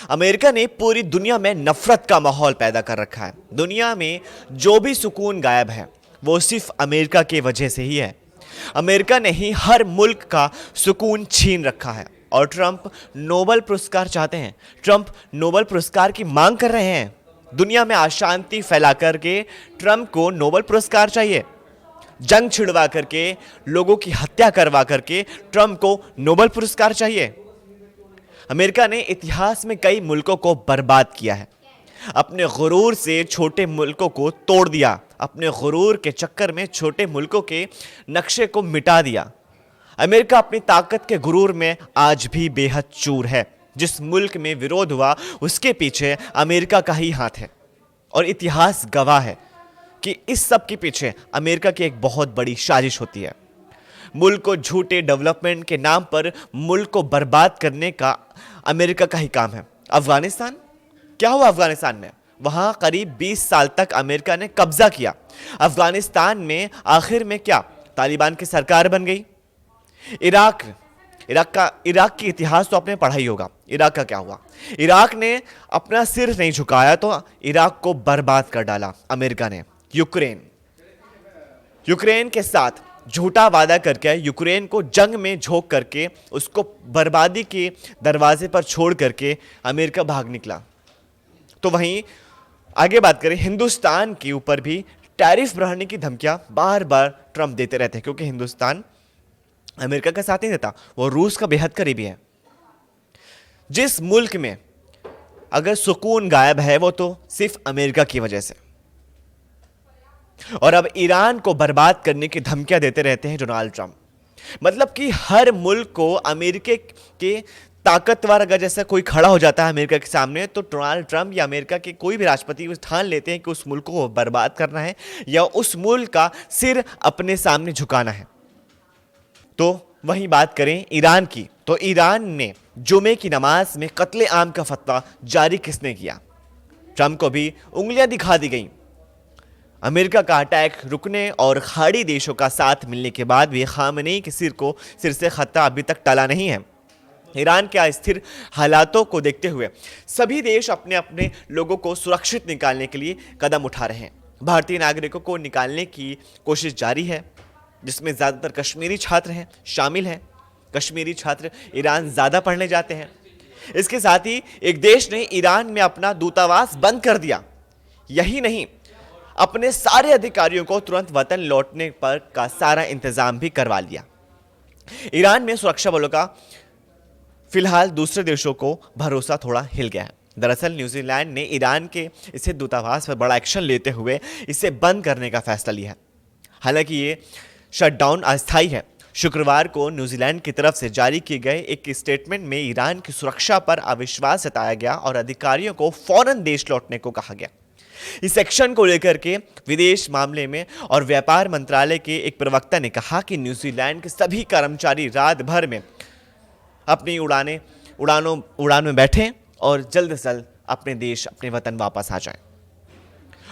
America ने पूरी दुनिया में नफरत का माहौल पैदा कर रखा है। दुनिया में जो भी सुकून गायब है वो सिर्फ अमेरिका की वजह से ही है। अमेरिका ने ही हर मुल्क का सुकून छीन रखा है और ट्रंप नोबेल पुरस्कार चाहते हैं। ट्रंप नोबेल पुरस्कार की मांग कर रहे हैं। दुनिया में अशांति फैला करके ट्रंप को नोबेल पुरस्कार चाहिए। जंग छिड़वा करके, लोगों की हत्या करवा करके ट्रंप को नोबेल पुरस्कार चाहिए। अमेरिका ने इतिहास में कई मुल्कों को बर्बाद किया है। अपने गुरूर से छोटे मुल्कों को तोड़ दिया। अपने गुरूर के चक्कर में छोटे मुल्कों के नक्शे को मिटा दिया। अमेरिका अपनी ताकत के गुरूर में आज भी बेहद चूर है। जिस मुल्क में विरोध हुआ उसके पीछे अमेरिका का ही हाथ है और इतिहास गवाह है कि इस सब के पीछे अमेरिका की एक बहुत बड़ी साजिश होती है। मुल्क को झूठे डेवलपमेंट के नाम पर मुल्क को बर्बाद करने का अमेरिका का ही काम है। अफगानिस्तान, क्या हुआ अफगानिस्तान में? वहां करीब 20 साल तक अमेरिका ने कब्जा किया। अफगानिस्तान में आखिर में क्या तालिबान की सरकार बन गई। इराक की इतिहास तो आपने पढ़ा ही होगा। इराक का क्या हुआ? इराक ने अपना सिर नहीं झुकाया तो इराक को बर्बाद कर डाला अमेरिका ने। यूक्रेन के साथ झूठा वादा करके यूक्रेन को जंग में झोंक करके उसको बर्बादी के दरवाजे पर छोड़ करके अमेरिका भाग निकला। तो वहीं आगे बात करें, हिंदुस्तान के ऊपर भी टैरिफ बढ़ाने की धमकियां बार बार ट्रंप देते रहते हैं क्योंकि हिंदुस्तान अमेरिका का साथ नहीं देता, वो रूस का बेहद करीबी है। जिस मुल्क में अगर सुकून गायब है वो तो सिर्फ अमेरिका की वजह से। और अब ईरान को बर्बाद करने की धमकियां देते रहते हैं डोनाल्ड ट्रंप। मतलब कि हर मुल्क को अमेरिका के ताकतवर अगर जैसा कोई खड़ा हो जाता है अमेरिका के सामने तो डोनाल्ड ट्रंप या अमेरिका के कोई भी राष्ट्रपति ठान लेते हैं कि उस मुल्क को बर्बाद करना है या उस मुल्क का सिर अपने सामने झुकाना है। तो वहीं बात करें ईरान की, तो ईरान ने जुमे की नमाज में कत्ले आम का फतवा जारी किसने किया? ट्रंप को भी उंगलियां दिखा दी गई। अमेरिका का अटैक रुकने और खाड़ी देशों का साथ मिलने के बाद भी खामनेई के सिर से खतरा अभी तक टला नहीं है। ईरान के अस्थिर हालातों को देखते हुए सभी देश अपने अपने लोगों को सुरक्षित निकालने के लिए कदम उठा रहे हैं। भारतीय नागरिकों को निकालने की कोशिश जारी है जिसमें ज़्यादातर कश्मीरी छात्र हैं, शामिल हैं। कश्मीरी छात्र ईरान ज़्यादा पढ़ने जाते हैं। इसके साथ ही एक देश ने ईरान में अपना दूतावास बंद कर दिया। यही नहीं, अपने सारे अधिकारियों को तुरंत वतन लौटने पर का सारा इंतजाम भी करवा लिया। ईरान में सुरक्षा बलों का फिलहाल दूसरे देशों को भरोसा थोड़ा हिल गया है। दरअसल न्यूजीलैंड ने ईरान के इसे दूतावास पर बड़ा एक्शन लेते हुए इसे बंद करने का फैसला लिया है। हालांकि ये शटडाउन अस्थायी है। शुक्रवार को न्यूजीलैंड की तरफ से जारी किए गए एक स्टेटमेंट में ईरान की सुरक्षा पर अविश्वास जताया गया और अधिकारियों को फौरन देश लौटने को कहा गया। इस एक्शन को लेकर के विदेश मामले में और व्यापार मंत्रालय के एक प्रवक्ता ने कहा कि न्यूजीलैंड के सभी कर्मचारी रात भर में अपनी उड़ान में बैठें और जल्द से जल्द अपने देश, अपने वतन वापस आ जाएं।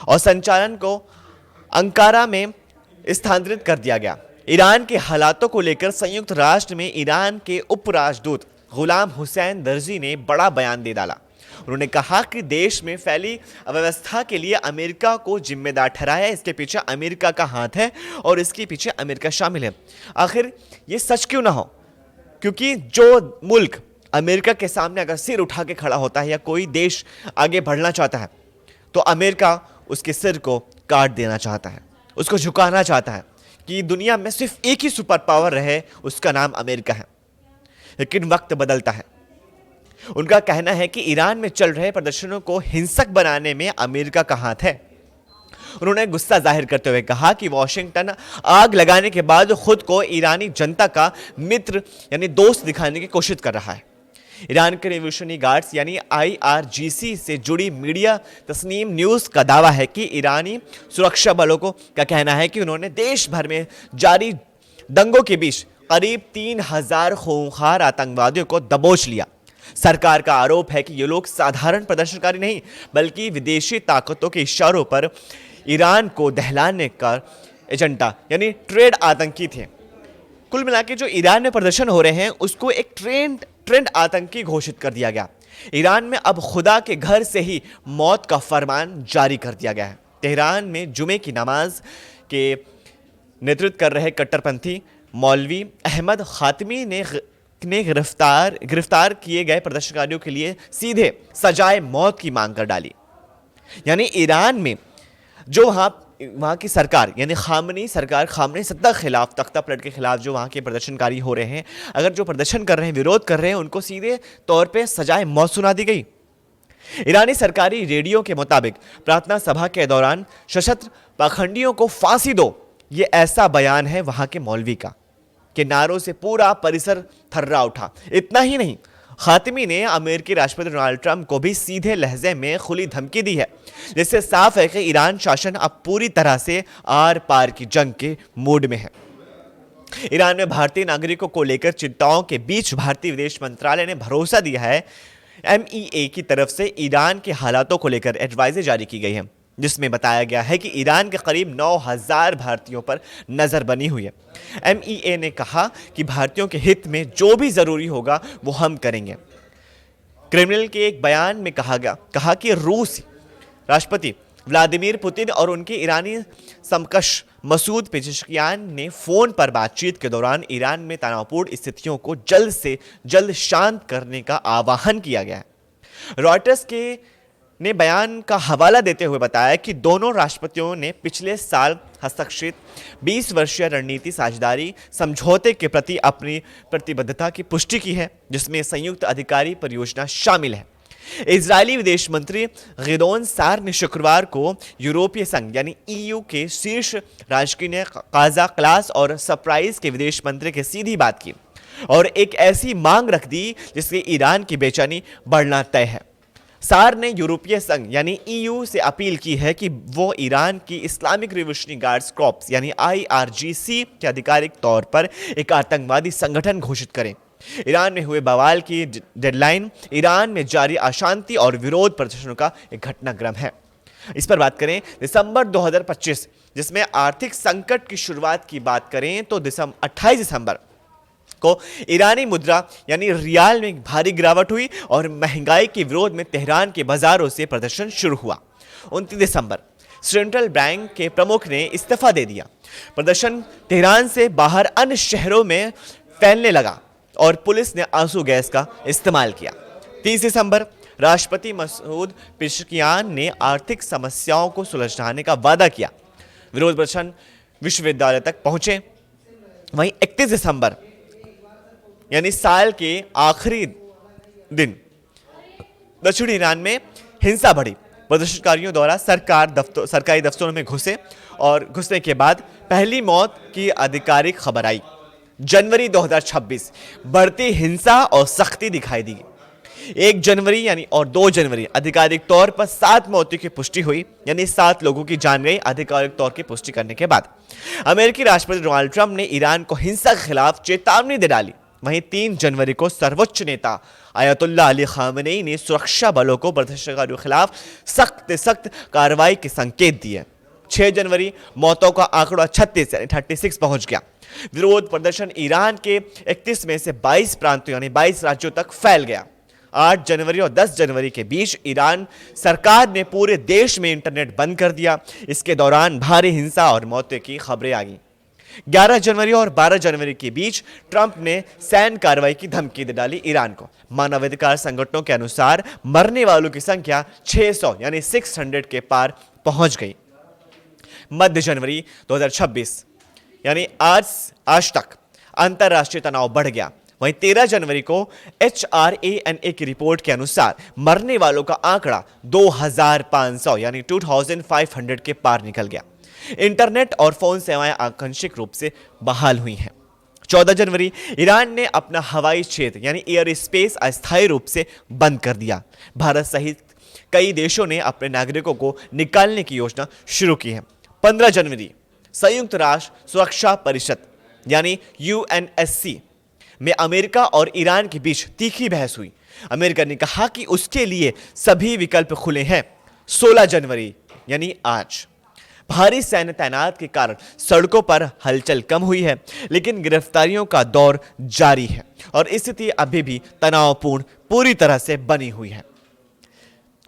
और संचालन को अंकारा में स्थानांतरित कर दिया गया। ईरान के हालातों को लेकर संयुक्त राष्ट्र में ईरान के उपराजदूत गुलाम हुसैन दर्जी ने बड़ा बयान दे डाला। उन्होंने कहा कि देश में फैली अव्यवस्था के लिए अमेरिका को जिम्मेदार ठहराया। इसके पीछे अमेरिका का हाथ है और इसके पीछे अमेरिका शामिल है। आखिर ये सच क्यों ना हो, क्योंकि जो मुल्क अमेरिका के सामने अगर सिर उठा के खड़ा होता है या कोई देश आगे बढ़ना चाहता है तो अमेरिका उसके सिर को काट देना चाहता है, उसको झुकाना चाहता है कि दुनिया में सिर्फ एक ही सुपर पावर रहे, उसका नाम अमेरिका है। लेकिन वक्त बदलता है। उनका कहना है कि ईरान में चल रहे प्रदर्शनों को हिंसक बनाने में अमेरिका का हाथ है। उन्होंने गुस्सा जाहिर करते हुए कहा कि वॉशिंगटन आग लगाने के बाद खुद को ईरानी जनता का मित्र यानी दोस्त दिखाने की कोशिश कर रहा है। ईरान के रिवोल्यूशनरी गार्ड्स यानी IRGC से जुड़ी मीडिया तस्नीम न्यूज़ का दावा है कि ईरानी सुरक्षा बलों का कहना है कि उन्होंने देश भर में जारी दंगों के बीच करीब 3000 खूंखार आतंकवादियों को दबोच लिया। सरकार का आरोप है कि ये लोग साधारण प्रदर्शनकारी नहीं बल्कि विदेशी ताकतों के इशारों पर ईरान को दहलाने का एजेंडा यानी ट्रेड आतंकी थे। कुल मिलाकर जो ईरान में प्रदर्शन हो रहे हैं उसको एक ट्रेंड आतंकी घोषित कर दिया गया। ईरान में अब खुदा के घर से ही मौत का फरमान जारी कर दिया गया है। तेहरान में जुमे की नमाज के नेतृत्व कर रहे कट्टरपंथी मौलवी अहमद खातमी ने गिरफ्तार किए गए प्रदर्शनकारियों के लिए सीधे सजाए मौत की मांग कर डाली। यानी ईरान में जो वहाँ की सरकार यानी खामनी सरकार, खामनी सत्ता के खिलाफ, तख्ता पलट के खिलाफ जो वहाँ के प्रदर्शनकारी हो रहे हैं, अगर जो प्रदर्शन कर रहे हैं, विरोध कर रहे हैं, उनको सीधे तौर पे सजाए मौत सुना दी गई। ईरानी सरकारी रेडियो के मुताबिक प्रार्थना सभा के दौरान सशस्त्र पाखंडियों को फांसी दो, ये ऐसा बयान है वहां के मौलवी का कि नारों से पूरा परिसर थर्रा उठा। इतना ही नहीं, खातिमी ने अमेरिकी राष्ट्रपति डोनाल्ड ट्रंप को भी सीधे लहजे में खुली धमकी दी है, जिससे साफ है कि ईरान शासन अब पूरी तरह से आर पार की जंग के मूड में है। ईरान में भारतीय नागरिकों को लेकर चिंताओं के बीच भारतीय विदेश मंत्रालय ने भरोसा दिया है। MEA की तरफ से ईरान के हालातों को लेकर एडवाइजरी जारी की गई है, जिसमें बताया गया है कि ईरान के करीब 9,000 भारतीयों पर नजर बनी हुई है। MEA ने कहा कि भारतीयों के हित में जो भी जरूरी होगा वो हम करेंगे। क्रेमलिन के एक बयान में कहा कि रूस राष्ट्रपति व्लादिमीर पुतिन और उनके ईरानी समकक्ष मसूद पेजेश्कियान ने फोन पर बातचीत के दौरान ईरान में तनावपूर्ण स्थितियों को जल्द से जल्द शांत करने का आह्वान किया गया है। रॉयटर्स ने बयान का हवाला देते हुए बताया कि दोनों राष्ट्रपतियों ने पिछले साल हस्ताक्षरित 20 वर्षीय रणनीति साझेदारी समझौते के प्रति अपनी प्रतिबद्धता की पुष्टि की है, जिसमें संयुक्त अधिकारी परियोजना शामिल है। इजरायली विदेश मंत्री गिदोन सार ने शुक्रवार को यूरोपीय संघ यानी EU के शीर्ष राजकीय ने काजा क्लास और सरप्राइज के विदेश मंत्री के सीधी बात की और एक ऐसी मांग रख दी जिससे ईरान की बेचैनी बढ़ना तय है। सार ने यूरोपीय संघ यानी EU से अपील की है कि वो ईरान की इस्लामिक रिवोल्यूशनरी गार्ड्स कॉर्प्स यानी IRGC के आधिकारिक तौर पर एक आतंकवादी संगठन घोषित करें। ईरान में हुए बवाल की डेडलाइन ईरान में जारी अशांति और विरोध प्रदर्शनों का एक घटनाक्रम है। इस पर बात करें दिसंबर 2025, जिसमें आर्थिक संकट की शुरुआत की बात करें तो 28 दिसंबर को ईरानी मुद्रा यानी रियाल में भारी गिरावट हुई और महंगाई के विरोध में तेहरान के बाजारों से प्रदर्शन शुरू हुआ। 29 दिसंबर सेंट्रल बैंक के प्रमुख ने इस्तीफा दे दिया। प्रदर्शन तेहरान से बाहर अन्य शहरों में फैलने लगा और पुलिस ने आंसू गैस का इस्तेमाल किया। 30 दिसंबर राष्ट्रपति मसूद पेजेश्कियान ने आर्थिक समस्याओं को सुलझाने का वादा किया। विरोध प्रदर्शन विश्वविद्यालय तक पहुंचे। वहीं 31 दिसंबर यानी साल के आखिरी दिन दक्षिण ईरान में हिंसा बढ़ी। प्रदर्शनकारियों द्वारा सरकारी दफ्तरों में घुसने के बाद पहली मौत की आधिकारिक खबर आई। जनवरी 2026 बढ़ती हिंसा और सख्ती दिखाई दी। 1 जनवरी यानी और 2 जनवरी आधिकारिक तौर पर 7 मौतों की पुष्टि हुई, यानी 7 लोगों की जान गई आधिकारिक तौर की पुष्टि करने के बाद। अमेरिकी राष्ट्रपति डोनाल्ड ट्रंप ने ईरान को हिंसा के खिलाफ चेतावनी दे डाली। वहीं 3 जनवरी को सर्वोच्च नेता आयतुल्लाह अली खामेनी ने सुरक्षा बलों को प्रदर्शनकारियों के खिलाफ सख्त कार्रवाई के संकेत दिए। 6 जनवरी मौतों का आंकड़ा 36 पहुंच गया। विरोध प्रदर्शन ईरान के 31 में से 22 प्रांतों यानी 22 राज्यों तक फैल गया। 8 जनवरी और 10 जनवरी के बीच ईरान सरकार ने पूरे देश में इंटरनेट बंद कर दिया। इसके दौरान भारी हिंसा और मौतों की खबरें आ गईं। 11 जनवरी और 12 जनवरी के बीच ट्रंप ने सैन्य कार्रवाई की धमकी दे डाली ईरान को। मानवाधिकार संगठनों के अनुसार मरने वालों की संख्या 600 यानी 600 के पार पहुंच गई। मध्य जनवरी 2026 यानी आज तक अंतरराष्ट्रीय तनाव बढ़ गया। वहीं 13 जनवरी को HRANA की रिपोर्ट के अनुसार मरने वालों का आंकड़ा 2500 यानी 2500 के पार निकल गया। इंटरनेट और फोन सेवाएं आंशिक रूप से बहाल हुई हैं। 14 जनवरी ईरान ने अपना हवाई क्षेत्र यानी एयर स्पेस अस्थायी रूप से बंद कर दिया। भारत सहित कई देशों ने अपने नागरिकों को निकालने की योजना शुरू की है। 15 जनवरी संयुक्त राष्ट्र सुरक्षा परिषद यानी UNSC में अमेरिका और ईरान के बीच तीखी बहस हुई। अमेरिका ने कहा कि उसके लिए सभी विकल्प खुले हैं। 16 जनवरी यानी आज भारी सैन्य तैनात के कारण सड़कों पर हलचल कम हुई है, लेकिन गिरफ्तारियों का दौर जारी है और स्थिति अभी भी तनावपूर्ण पूरी तरह से बनी हुई है।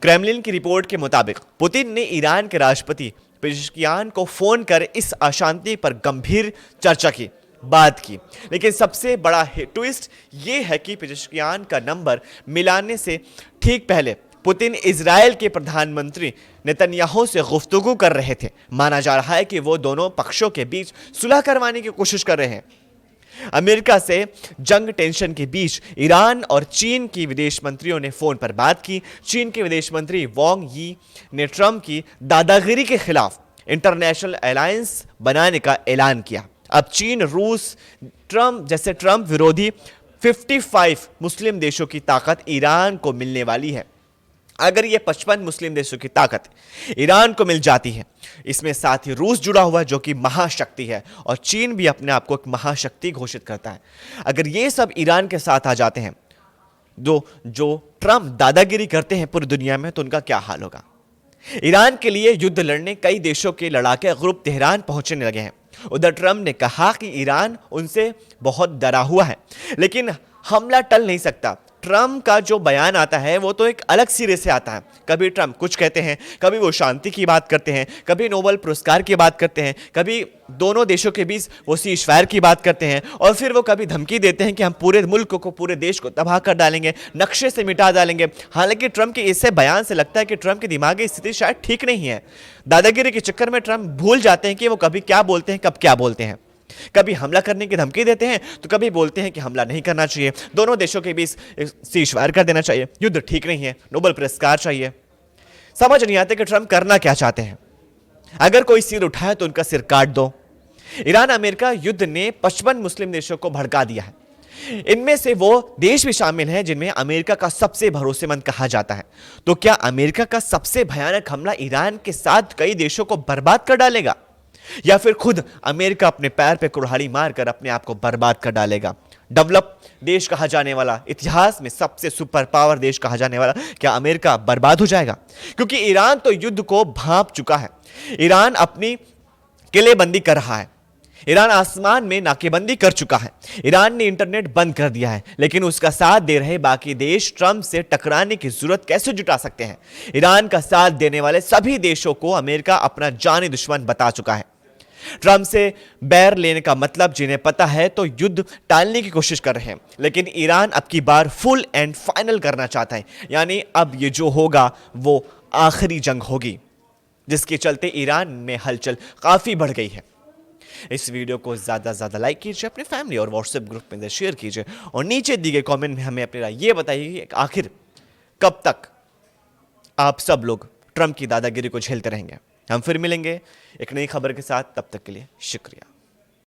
क्रेमलिन की रिपोर्ट के मुताबिक पुतिन ने ईरान के राष्ट्रपति पेजेश्कियान को फोन कर इस अशांति पर गंभीर चर्चा की बात की, लेकिन सबसे बड़ा ट्विस्ट ये है कि पेजेश्कियान का नंबर मिलाने से ठीक पहले पुतिन इजरायल के प्रधानमंत्री नेतन्याहू से गुफ्तगू कर रहे थे। माना जा रहा है कि वो दोनों पक्षों के बीच सुलह करवाने की कोशिश कर रहे हैं। अमेरिका से जंग टेंशन के बीच ईरान और चीन की विदेश मंत्रियों ने फोन पर बात की। चीन के विदेश मंत्री वांग यी ने ट्रंप की दादागिरी के खिलाफ इंटरनेशनल अलायंस बनाने का ऐलान किया। अब चीन, रूस, ट्रंप विरोधी 55 मुस्लिम देशों की ताकत ईरान को मिलने वाली है। अगर ये 55 मुस्लिम देशों की ताकत ईरान को मिल जाती है, इसमें साथ ही रूस जुड़ा हुआ है जो कि महाशक्ति है, और चीन भी अपने आप को एक महाशक्ति घोषित करता है। अगर ये सब ईरान के साथ आ जाते हैं, जो ट्रंप दादागिरी करते हैं पूरी दुनिया में, तो उनका क्या हाल होगा। ईरान के लिए युद्ध लड़ने कई देशों के लड़ाके ग्रुप तेहरान पहुंचने लगे हैं। उधर ट्रंप ने कहा कि ईरान उनसे बहुत डरा हुआ है, लेकिन हमला टल नहीं सकता। ट्रंप का जो बयान आता है वो तो एक अलग सिरे से आता है। कभी ट्रंप कुछ कहते हैं, कभी वो शांति की बात करते हैं, कभी नोबेल पुरस्कार की बात करते हैं, कभी दोनों देशों के बीच वो सीज़फायर की बात करते हैं, और फिर वो कभी धमकी देते हैं कि हम पूरे मुल्क को, पूरे देश को तबाह कर डालेंगे, नक्शे से मिटा डालेंगे। हालांकि ट्रंप के इससे बयान से लगता है कि ट्रंप की दिमागी स्थिति शायद ठीक नहीं है। दादागिरी के चक्कर में ट्रंप भूल जाते हैं कि वो कभी क्या बोलते हैं, कब क्या बोलते हैं। कभी हमला करने की धमकी देते हैं, तो कभी बोलते हैं कि हमला नहीं करना चाहिए, दोनों देशों के बीच सीज़फायर कर देना चाहिए, युद्ध ठीक नहीं है, नोबेल पुरस्कार चाहिए। समझ नहीं आते कि ट्रंप करना क्या चाहते हैं। अगर कोई सिर उठाए तो उनका सिर काट दो। ईरान अमेरिका युद्ध ने 55 मुस्लिम देशों को भड़का दिया है। इनमें से वो देश भी शामिल हैं जिनमें अमेरिका का सबसे भरोसेमंद कहा जाता है। तो क्या अमेरिका का सबसे भयानक हमला ईरान के साथ कई देशों को बर्बाद कर डालेगा, या फिर खुद अमेरिका अपने पैर पे कुल्हाड़ी मारकर अपने आप को बर्बाद कर डालेगा। डेवलप देश कहा जाने वाला, इतिहास में सबसे सुपर पावर देश कहा जाने वाला, क्या अमेरिका बर्बाद हो जाएगा? क्योंकि ईरान तो युद्ध को भांप चुका है। ईरान अपनी किलेबंदी कर रहा है। ईरान आसमान में नाकेबंदी कर चुका है। ईरान ने इंटरनेट बंद कर दिया है, लेकिन उसका साथ दे रहे बाकी देश ट्रंप से टकराने की जरूरत कैसे जुटा सकते हैं? ईरान का साथ देने वाले सभी देशों को अमेरिका अपना जानी दुश्मन बता चुका है। ट्रंप से बैर लेने का मतलब जिन्हें पता है तो युद्ध टालने की कोशिश कर रहे हैं, लेकिन ईरान अब की बार फुल एंड फाइनल करना चाहता है। यानी अब ये जो होगा वो आखिरी जंग होगी, जिसके चलते ईरान में हलचल काफी बढ़ गई है। इस वीडियो को ज्यादा से ज्यादा लाइक कीजिए, अपने फैमिली और व्हाट्सएप ग्रुप में शेयर कीजिए, और नीचे दिए गए कमेंट में हमें अपनी राय ये बताइए कि आखिर कब तक आप सब लोग ट्रंप की दादागिरी को झेलते रहेंगे। हम फिर मिलेंगे एक नई खबर के साथ, तब तक के लिए शुक्रिया।